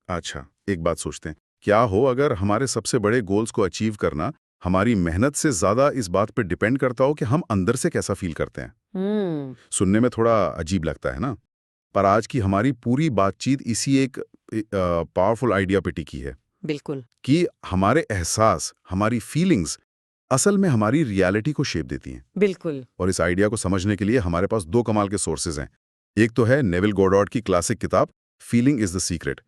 अच्छा, एक बात सोचते हैं, क्या हो अगर हमारे सबसे बड़े गोल्स को अचीव करना हमारी मेहनत से ज्यादा इस बात पर डिपेंड करता हो कि हम अंदर से कैसा फील करते हैं। हम्म। सुनने में थोड़ा अजीब लगता है ना, पर आज की हमारी पूरी बातचीत इसी एक पावरफुल आइडिया पे टिकी है बिल्कुल। कि हमारे एहसास, हमारी फीलिंग्स असल में हमारी रियलिटी को शेप देती हैं। बिल्कुल। और इस आइडिया को समझने के लिए हमारे पास दो कमाल के सोर्सेज हैं। एक तो है नेविल गोडार्ड की क्लासिक किताब फीलिंग इज द सीक्रेट,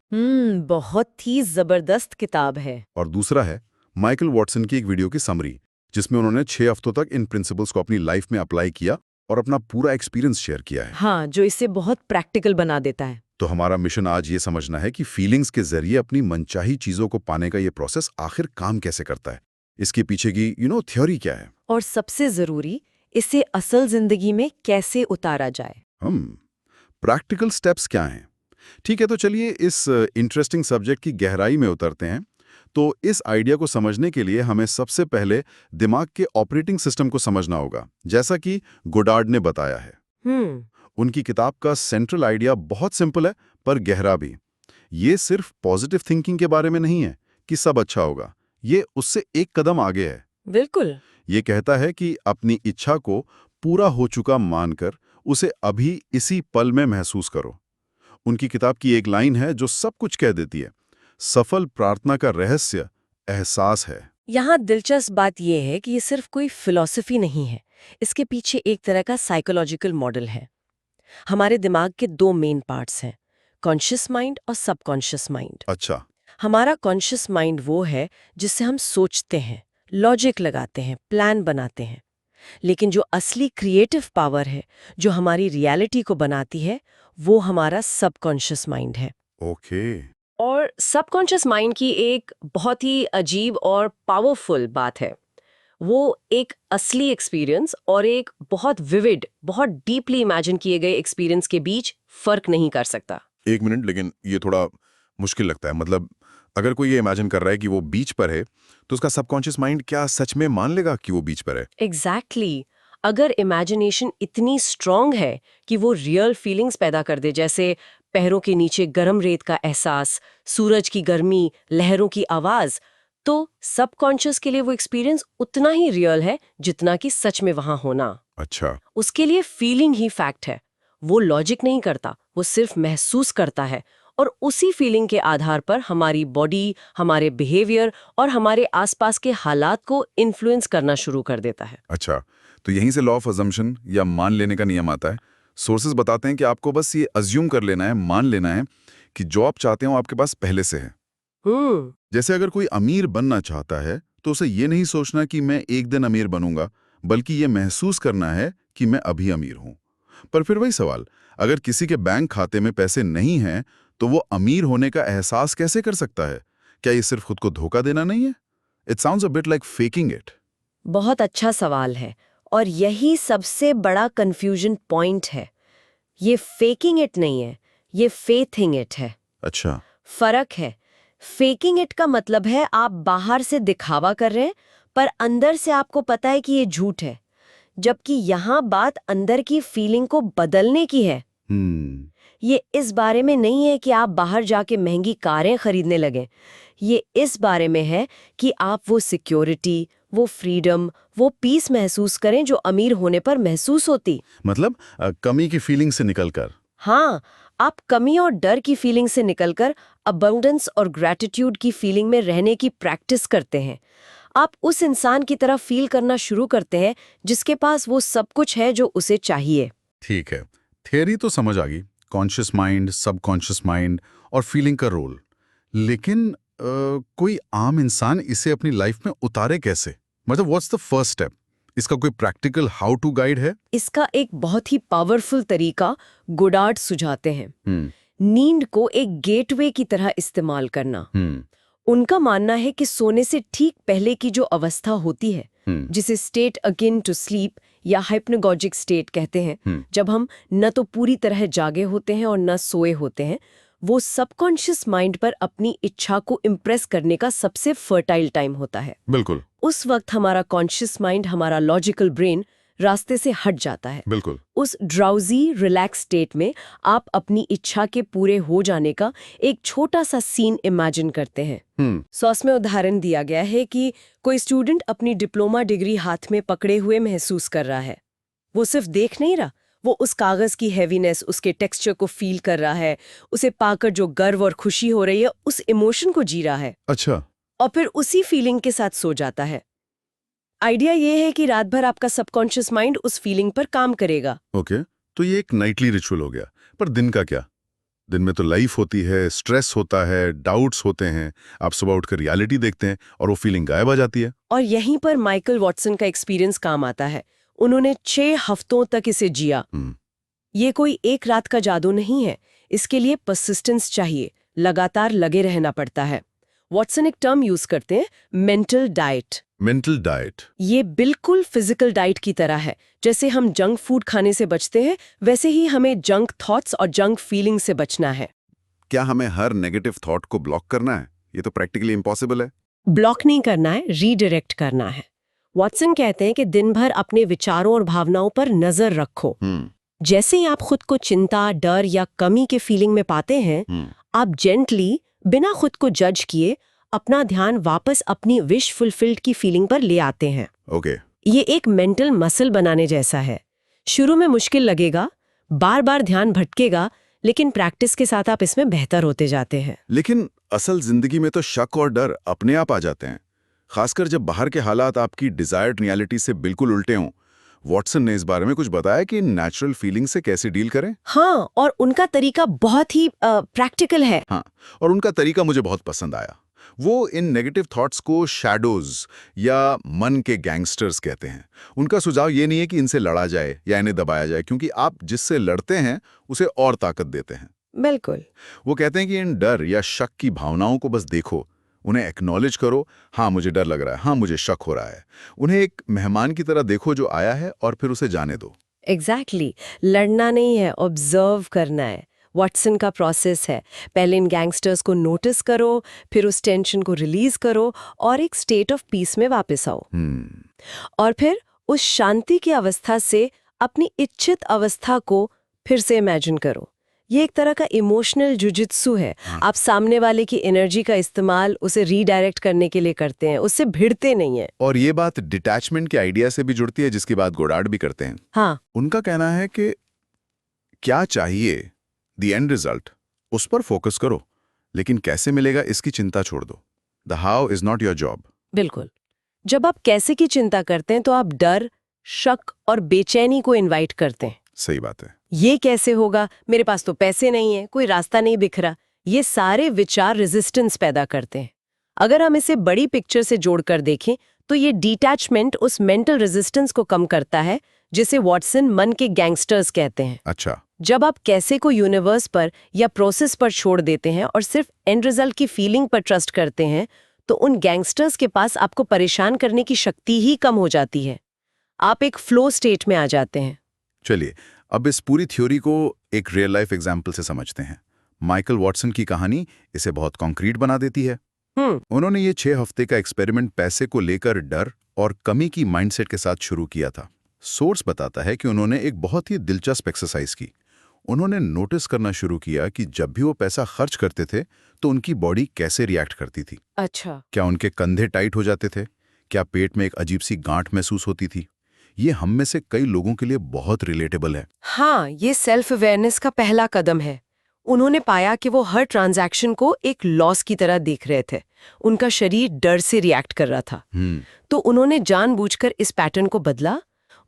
बहुत ही जबरदस्त किताब है। और दूसरा है माइकल वॉटसन की एक वीडियो की समरी, जिसमें उन्होंने 6 हफ्तों तक इन प्रिंसिपल्स को अपनी लाइफ में अप्लाई किया और अपना पूरा एक्सपीरियंस शेयर किया है। हाँ, जो इसे बहुत प्रैक्टिकल बना देता है। तो हमारा मिशन आज ये समझना है कि फीलिंग्स के जरिए अपनी मनचाही चीजों को पाने का ये प्रोसेस आखिर काम कैसे करता है, इसके पीछे की थ्योरी क्या है। और सबसे जरूरी, इसे असल जिंदगी में कैसे उतारा जाए। हम प्रैक्टिकल स्टेप्स क्या हैं। ठीक है, तो चलिए इस इंटरेस्टिंग सब्जेक्ट की गहराई में उतरते हैं। तो इस आइडिया को समझने के लिए हमें सबसे पहले दिमाग के ऑपरेटिंग सिस्टम को समझना होगा, जैसा कि गोडार्ड ने बताया है। हम्म। उनकी किताब का सेंट्रल आइडिया बहुत सिंपल है पर गहरा भी। ये सिर्फ पॉजिटिव थिंकिंग के बारे में नहीं है कि सब अच्छा होगा, ये उससे एक कदम आगे है। बिल्कुल। ये कहता है कि अपनी इच्छा को पूरा हो चुका मानकर उसे अभी इसी पल में महसूस करो। उनकी किताब की एक लाइन है जो सब कुछ कह देती है, सफल प्रार्थना का रहस्य एहसास है। यहाँ दिलचस्प बात यह है कि ये सिर्फ कोई फिलॉसफी नहीं है। इसके पीछे एक तरह का साइकोलॉजिकल मॉडल है। हमारे दिमाग के दो मेन पार्ट्स हैं, कॉन्शियस माइंड और सबकॉन्शियस माइंड। अच्छा। हमारा कॉन्शियस माइंड वो है जिससे हम सोचते हैं, लॉजिक लगाते हैं, प्लान बनाते हैं। लेकिन जो असली क्रिएटिव पावर है, जो हमारी रियलिटी को बनाती है, वो हमारा सबकॉन्शियस माइंड है। ओके। और सबकॉन्शियस माइंड की एक बहुत ही अजीब और पावरफुल बात है, वो एक असली एक्सपीरियंस और एक बहुत विविड, बहुत डीपली इमेजिन किए गए एक्सपीरियंस के बीच फर्क नहीं कर सकता। एक मिनट, लेकिन ये थोड़ा मुश्किल लगता है। मतलब अगर कोई ये इमेजिन कर रहा है कि वो बीच पर है, तो उसका सबकॉन्शियस माइंड क्या सच में मान लेगा कि वो बीच पर है? एग्जैक्टली अगर इमेजिनेशन इतनी स्ट्रांग है कि वो रियल फीलिंग्स पैदा कर दे, जैसे पैरों के नीचे गर्म रेत का एहसास, सूरज की गर्मी, लहरों की आवाज, तो सबकॉन्शियस के लिए वो एक्सपीरियंस उतना ही रियल है जितना कि सच में वहां होना। अच्छा। उसके लिए फीलिंग ही फैक्ट है। वो लॉजिक नहीं करता, वो सिर्फ महसूस करता है। और उसी फीलिंग के आधार पर हमारी बॉडी, हमारे बिहेवियर और हमारे आसपास के हालात को इन्फ्लुएंस करना शुरू कर देता है। अच्छा, तो यहीं से लॉ ऑफ अजम्पशन या मान लेने का नियम आता है। सोर्सेज बताते हैं कि आपको बस ये अज्यूम कर लेना है, मान लेना है कि जो आप चाहते हो आपके पास पहले से है। हम्म। जैसे अगर कोई अमीर बनना चाहता है, तो उसे ये नहीं सोचना कि मैं एक दिन अमीर बनूंगा, बल्कि ये महसूस करना है कि मैं अभी अमीर हूं। पर फिर वही सवाल, अगर किसी के बैंक खाते में पैसे नहीं हैं, तो वो अमीर होने का एहसास कैसे कर सकता है? क्या ये सिर्फ खुद को धोखा देना नहीं है? It sounds a bit like faking it. बहुत अच्छा सवाल है, और यही सबसे बड़ा कंफ्यूजन पॉइंट है। ये फेकिंग इट नहीं है, ये फेथिंग इट है। अच्छा। फर्क है। फेकिंग इट का मतलब है आप बाहर से दिखावा कर रहे हैं, पर अंदर से आपको पता है कि ये झूठ है। जबकि यहाँ बात अंदर की फीलिंग को बदलने की है। हम्म। ये इस बारे में नहीं है कि आप बाहर जाके महंगी कारें खरीदने लगें। ये इस बारे में है कि आप वो सिक्योरिटी, वो फ्रीडम, वो पीस महसूस करें जो अमीर होने पर महसूस होती। मतलब कमी की फीलिंग से निकलकर। हाँ, आप कमी और डर की फीलिंग से निकलकर अबंडेंस और ग्रैटिट्यूड की फीलिंग में रहने की प्रैक्टिस करते हैं। आप उस इंसान की तरह फील करना शुरू करते हैं जिसके पास वो सब कुछ है जो उसे चाहिए। ठीक है, थियरी तो समझ आ गई, कॉन्शियस माइंड, सबकॉन्शियस माइंड और फीलिंग का रोल। लेकिन कोई आम इंसान इसे अपनी लाइफ में उतारे कैसे? मतलब व्हाट्स द फर्स्ट स्टेप? इसका कोई प्रैक्टिकल हाउ टू गाइड है? इसका एक बहुत ही पावरफुल तरीका गोडार्ड सुझाते हैं। हम्म। नींद को एक गेटवे की तरह इस्तेमाल करना। हम्म। उनका मानना है कि सोने से ठीक पहले की जो अवस्था होती है, हम्म। जिसे स्टेट अकिन टू स्लीप या हाइप्नोगॉजिक स्टेट कहते हैं, हम्म। जब हम न तो पूरी तरह जागे होते हैं और न सोए होते हैं, वो सबकॉन्शियस माइंड पर अपनी इच्छा को इम्प्रेस करने का सबसे फर्टाइल टाइम होता है। बिल्कुल। उस वक्त हमारा कॉन्शियस माइंड, हमारा लॉजिकल ब्रेन रास्ते से हट जाता है। बिल्कुल। उस ड्राउजी रिलैक्स स्टेट में आप अपनी इच्छा के पूरे हो जाने का एक छोटा सा सीन इमेजिन करते हैं। सॉस में उदाहरण दिया गया है कि कोई स्टूडेंट अपनी डिप्लोमा डिग्री हाथ में पकड़े हुए महसूस कर रहा है। वो सिर्फ देख नहीं रहा, वो उस कागज की हैवीनेस, उसके टेक्सचर को फील कर रहा है, उसे पाकर जो गर्व और खुशी हो रही है उस इमोशन को जी रहा है। अच्छा। और फिर उसी फीलिंग के साथ सो जाता है। आइडिया ये है कि रात भर आपका सबकॉन्शियस माइंड उस फीलिंग पर काम करेगा। ओके, तो ये एक नाइटली रिचुअल हो गया। पर दिन का क्या? दिन में तो लाइफ होती है, स्ट्रेस होता है, डाउट्स होते हैं। आप सुबह उठकर रियलिटी देखते हैं और वो फीलिंग गायब आ जाती है। और यहीं पर माइकल वॉटसन का एक्सपीरियंस काम आता है। उन्होंने 6 हफ्तों तक इसे जिया। ये कोई एक रात का जादू नहीं है, इसके लिए परसिस्टेंस चाहिए, लगातार लगे रहना पड़ता है। वॉटसन एक टर्म यूज करते हैं, मेंटल डाइट। Mental diet. ये बिल्कुल फिजिकल डाइट की तरह है। जैसे हम जंक फूड खाने से बचते हैं, वैसे ही हमें जंक थॉट्स और जंक फीलिंग से बचना है। क्या हमें हर नेगेटिव थॉट को ब्लॉक करना है? ये तो प्रैक्टिकली इम्पॉसिबल है। ब्लॉक नहीं करना है, रीडायरेक्ट करना है। वॉटसन कहते हैं कि दिन भर अपने विचारों और भावनाओं पर नजर रखो। जैसे ही आप खुद को चिंता, डर या कमी के फीलिंग में पाते हैं, आप जेंटली, बिना खुद को जज किए, अपना ध्यान वापस अपनी विश फुलफिल्ड की फीलिंग पर ले आते हैं। ओके। ये एक मेंटल मसल बनाने जैसा है। शुरू में मुश्किल लगेगा, बार बार ध्यान भटकेगा, लेकिन प्रैक्टिस के साथ आप इसमें बेहतर होते जाते हैं। लेकिन असल जिंदगी में तो शक और डर अपने आप आ जाते हैं, खासकर जब बाहर के हालात आपकी डिजायर्ड रियलिटी से बिल्कुल उल्टे हों। वॉटसन ने इस बारे में कुछ बताया कि नेचुरल फीलिंग से कैसे डील करें। हाँ, और उनका तरीका बहुत ही प्रैक्टिकल है। हाँ, और उनका तरीका मुझे बहुत पसंद आया। वो इन नेगेटिव थॉट्स को शैडोज या मन के गैंगस्टर्स कहते हैं। उनका सुझाव ये नहीं है कि इनसे लड़ा जाए या इन्हें दबाया जाए, क्योंकि आप जिससे लड़ते हैं उसे और ताकत देते हैं। बिल्कुल। वो कहते हैं कि इन डर या शक की भावनाओं को बस देखो, उन्हें एक्नॉलेज करो। हाँ, मुझे डर लग रहा है, हाँ, मुझे शक हो रहा है। उन्हें एक मेहमान की तरह देखो जो आया है, और फिर उसे जाने दो। एग्जैक्टली। लड़ना नहीं है, ऑब्जर्व करना है। वॉटसन का प्रोसेस है, पहले इन गैंगस्टर्स को नोटिस करो, फिर उस टेंशन को रिलीज करो और एक स्टेट ऑफ पीस में वापस आओ। और फिर उस शांति की अवस्था से अपनी इच्छित अवस्था को फिर से इमेजिन करो। ये एक तरह का इमोशनल जुजित्सु है। आप सामने वाले की एनर्जी का इस्तेमाल उसे रीडायरेक्ट करने के लिए करते हैं, उससे भिड़ते नहीं है। और ये बात डिटैचमेंट के आइडिया से भी जुड़ती है, जिसकी बात गोडार्ड भी करते हैं। हाँ, उनका कहना है कि क्या चाहिए, द एंड रिजल्ट, उस पर फोकस करो, लेकिन कैसे मिलेगा इसकी चिंता छोड़ दो। The how is not your job. बिल्कुल। जब आप कैसे की चिंता करते हैं तो आप डर, शक और बेचैनी को इनवाइट करते हैं। सही बात है। ये कैसे होगा, मेरे पास तो पैसे नहीं है, कोई रास्ता नहीं दिख रहा, ये सारे विचार रेजिस्टेंस पैदा करते हैं। अगर हम इसे बड़ी पिक्चर से जोड़कर देखें तो ये डिटैचमेंट उस मेंटल रेजिस्टेंस को कम करता है, जिसे वॉटसन मन के गैंगस्टर्स कहते हैं। अच्छा। जब आप कैसे को यूनिवर्स पर या प्रोसेस पर छोड़ देते हैं और सिर्फ एंड रिजल्ट की फीलिंग पर ट्रस्ट करते हैं, तो उन गैंगस्टर्स के पास आपको परेशान करने की शक्ति ही कम हो जाती है। आप एक फ्लो स्टेट में आ जाते हैं। चलिए, अब इस पूरी थ्योरी को एक रियल लाइफ एग्जाम्पल से समझते हैं। माइकल वॉटसन की कहानी इसे बहुत कॉन्क्रीट बना देती है। उन्होंने ये 6 हफ्ते का एक्सपेरिमेंट पैसे को लेकर डर और कमी की माइंडसेट के साथ शुरू किया था। सोर्स बताता है कि उन्होंने एक बहुत ही दिलचस्प एक्सरसाइज की। उन्होंने नोटिस करना शुरू किया कि जब भी वो पैसा खर्च करते थे तो उनकी बॉडी कैसे रिएक्ट करती थी। अच्छा। क्या उनके कंधे टाइट हो जाते थे? क्या पेट में एक अजीब सी गांठ महसूस होती थी? ये हम में से कई लोगों के लिए बहुत रिलेटेबल है। हाँ, ये सेल्फ अवेयरनेस का पहला कदम है। उन्होंने पाया कि वो हर ट्रांजैक्शन को एक लॉस की तरह देख रहे थे। उनका शरीर डर से रिएक्ट कर रहा था। तो उन्होंने जानबूझकर इस पैटर्न को बदला।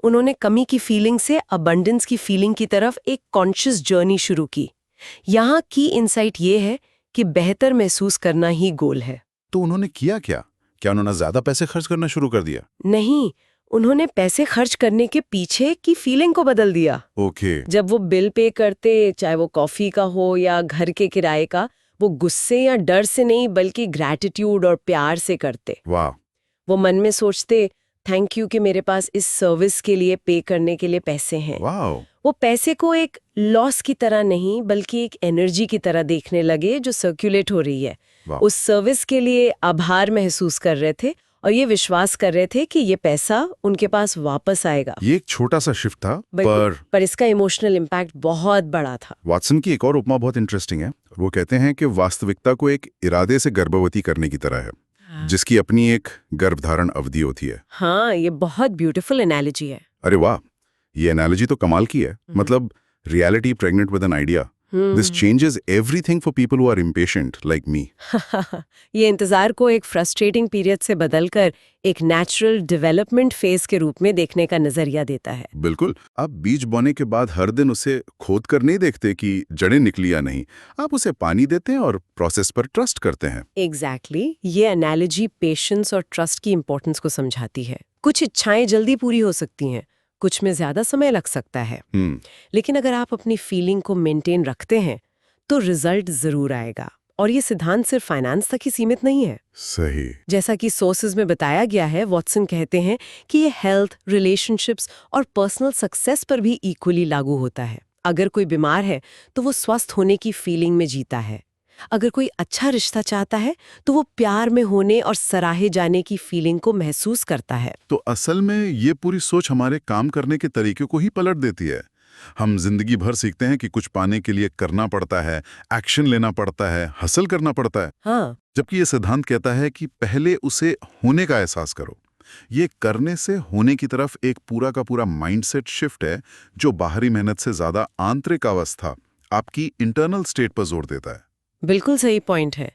उन्होंने कमी की फीलिंग से अबंडेंस की फीलिंग की तरफ एक कॉन्शियस जर्नी शुरू की। यहाँ की इनसाइट ये है कि बेहतर महसूस करना ही गोल है। तो उन्होंने किया क्या? क्या उन्होंने ज्यादा पैसे खर्च करना शुरू कर दिया? नहीं, उन्होंने पैसे खर्च करने के पीछे की फीलिंग को बदल दिया। ओके। जब वो बिल पे करते, चाहे वो कॉफी का हो या घर के किराए का, वो गुस्से या डर से नहीं बल्कि ग्रैटिट्यूड और प्यार से करते। वाह। वो मन में सोचते, थैंक यू कि मेरे पास इस सर्विस के लिए पे करने के लिए पैसे हैं। वाह। वो पैसे को एक लॉस की तरह नहीं बल्कि एक एनर्जी की तरह देखने लगे जो सर्कुलेट हो रही है। उस सर्विस के लिए आभार महसूस कर रहे थे और ये विश्वास कर रहे थे कि ये पैसा उनके पास वापस आएगा। ये एक छोटा सा शिफ्ट था, पर इसका इमोशनल इम्पैक्ट बहुत बड़ा था। वाटसन की एक और उपमा बहुत इंटरेस्टिंग है। वो कहते हैं कि वास्तविकता को एक इरादे से गर्भवती करने की तरह है, जिसकी अपनी एक गर्भधारण अवधि होती है। हाँ, ये बहुत ब्यूटीफुल एनालॉजी है। अरे वाह, ये एनालॉजी तो कमाल की है। मतलब reality pregnant with an idea. This changes everything for people who are impatient like me. ये इंतजार को एक फ्रस्ट्रेटिंग पीरियड से बदलकर एक नेचुरल डेवलपमेंट फेज के रूप में देखने का नजरिया देता है। बिल्कुल। आप बीज बोने के बाद हर दिन उसे खोद कर नहीं देखते कि जड़ें निकली या नहीं। आप उसे पानी देते हैं और प्रोसेस पर ट्रस्ट करते हैं। एग्जैक्टली ये एनालॉजी पेशेंस और ट्रस्ट की इंपॉर्टेंस को समझाती है। कुछ इच्छाएं जल्दी पूरी हो सकती हैं, कुछ में ज्यादा समय लग सकता है, लेकिन अगर आप अपनी फीलिंग को मेंटेन रखते हैं तो रिजल्ट जरूर आएगा। और ये सिद्धांत सिर्फ फाइनेंस तक ही सीमित नहीं है। सही। जैसा कि सोर्सेज में बताया गया है, वॉटसन कहते हैं कि ये हेल्थ, रिलेशनशिप्स और पर्सनल सक्सेस पर भी इक्वली लागू होता है। अगर कोई बीमार है तो वो स्वस्थ होने की फीलिंग में जीता है। अगर कोई अच्छा रिश्ता चाहता है तो वो प्यार में होने और सराहे जाने की फीलिंग को महसूस करता है। तो असल में ये पूरी सोच हमारे काम करने के तरीके को ही पलट देती है। हम जिंदगी भर सीखते हैं कि कुछ पाने के लिए करना पड़ता है, एक्शन लेना पड़ता है, हसल करना पड़ता है। हाँ। जबकि ये सिद्धांत कहता है कि पहले उसे होने का एहसास करो। ये करने से होने की तरफ एक पूरा का पूरा माइंडसेट शिफ्ट है, जो बाहरी मेहनत से ज्यादा आंतरिक अवस्था, आपकी इंटरनल स्टेट पर जोर देता है। बिल्कुल सही पॉइंट है।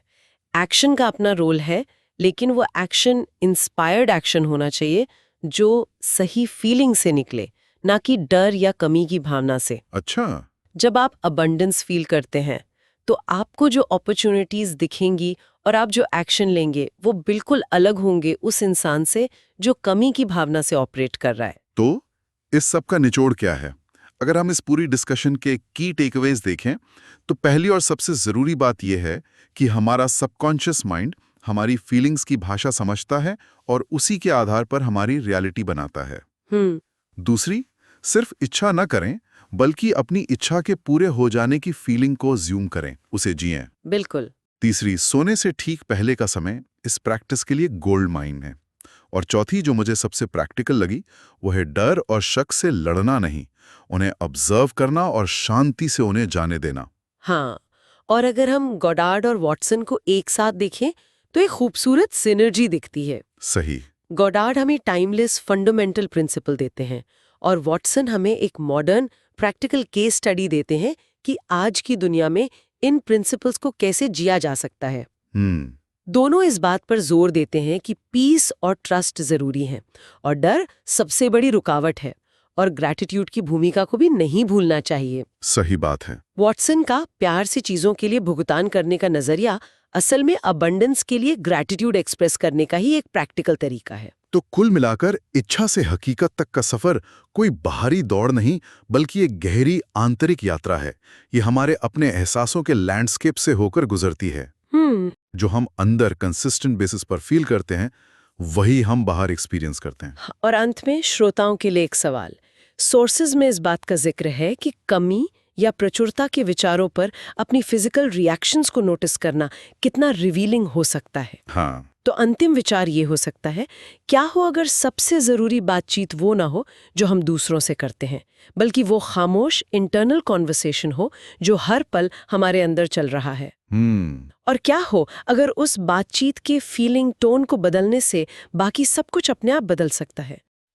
एक्शन का अपना रोल है, लेकिन वो एक्शन इंस्पायर्ड एक्शन होना चाहिए जो सही फीलिंग से निकले, ना कि डर या कमी की भावना से। अच्छा। जब आप अबंडेंस फील करते हैं तो आपको जो अपॉर्चुनिटीज दिखेंगी और आप जो एक्शन लेंगे वो बिल्कुल अलग होंगे उस इंसान से जो कमी की भावना से ऑपरेट कर रहा है। तो इस सब का निचोड़ क्या है? अगर हम इस पूरी डिस्कशन के की टेकअवेज देखें तो पहली और सबसे जरूरी बात यह है कि हमारा सबकॉन्शियस माइंड हमारी फीलिंग्स की भाषा समझता है और उसी के आधार पर हमारी रियलिटी बनाता है। दूसरी, सिर्फ इच्छा न करें बल्कि अपनी इच्छा के पूरे हो जाने की फीलिंग को ज्यूम करें, उसे जिएं। बिल्कुल। तीसरी, सोने से ठीक पहले का समय इस प्रैक्टिस के लिए गोल्ड माइन है। और चौथी, जो मुझे सबसे प्रैक्टिकल लगी, वो है डर और शक से लड़ना नहीं, उन्हें ऑब्जर्व करना और शांति से उन्हें जाने देना। हाँ, और अगर हम गॉडार्ड और वॉटसन को एक साथ देखें तो एक खूबसूरत सिनर्जी दिखती है। सही। गॉडार्ड हमें टाइमलेस फंडामेंटल प्रिंसिपल देते हैं और वॉटसन हमें एक मॉडर्न प्रैक्टिकल केस स्टडी देते हैं कि आज की दुनिया में इन प्रिंसिपल्स को कैसे जिया जा सकता है। दोनों इस बात पर जोर देते हैं कि पीस और ट्रस्ट जरूरी है और डर सबसे बड़ी रुकावट है, और ग्रैटिट्यूड की भूमिका को भी नहीं भूलना चाहिए। सही बात है। वॉटसन का प्यार से चीजों के लिए भुगतान करने का नजरिया असल में अबंडेंस के लिए ग्रैटिट्यूड एक्सप्रेस करने का ही एक प्रैक्टिकल तरीका है। तो कुल मिलाकर इच्छा से हकीकत तक का सफर कोई बाहरी दौड़ नहीं, बल्कि एक गहरी आंतरिक यात्रा है। ये हमारे अपने एहसासों के लैंडस्केप से होकर गुजरती है। जो हम अंदर कंसिस्टेंट बेसिस पर फील करते हैं, वही हम बाहर एक्सपीरियंस करते हैं। और अंत में श्रोताओं के लिए एक सवाल। सोर्सेज में इस बात का जिक्र है कि कमी या प्रचुरता के विचारों पर अपनी फिजिकल रिएक्शंस को नोटिस करना कितना रिवीलिंग हो सकता है। हाँ। तो अंतिम विचार ये हो सकता है, क्या हो अगर सबसे जरूरी बातचीत वो ना हो जो हम दूसरों से करते हैं, बल्कि वो खामोश इंटरनल कॉन्वर्सेशन हो जो हर पल हमारे अंदर चल रहा है। और क्या हो अगर उस बातचीत के फीलिंग टोन को बदलने से बाकी सब कुछ अपने आप बदल सकता है।